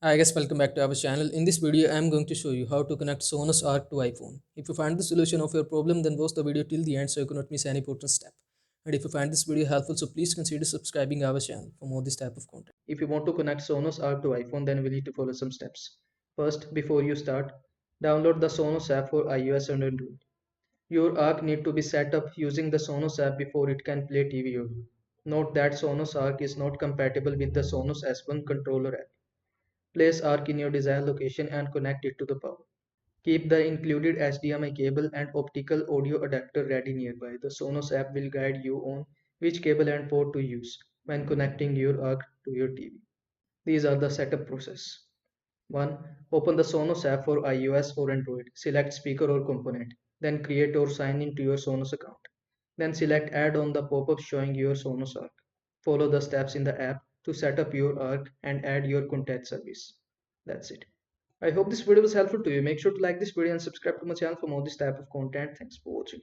Hi guys, welcome back to our channel. In this video, I am going to show you how to connect Sonos Arc to iPhone. If you find the solution of your problem, then watch the video till the end so you cannot miss any important step. And if you find this video helpful, so please consider subscribing our channel for more this type of content. If you want to connect Sonos Arc to iPhone, then we need to follow some steps. First, before you start, download the Sonos app for iOS and Android. Your Arc need to be set up using the Sonos app before it can play TV audio. Note that Sonos Arc is not compatible with the Sonos S1 controller app. Place Arc in your desired location and connect it to the power. Keep the included HDMI cable and optical audio adapter ready nearby. The Sonos app will guide you on which cable and port to use when connecting your Arc to your TV. These are the setup process. 1. Open the Sonos app for iOS or Android. Select speaker or component. Then create or sign in to your Sonos account. Then select add on the pop-up showing your Sonos Arc. Follow the steps in the app to set up your Arc and add your contact service. That's it. I hope this video was helpful to you. Make sure to like this video and subscribe to my channel for more this type of content. Thanks for watching.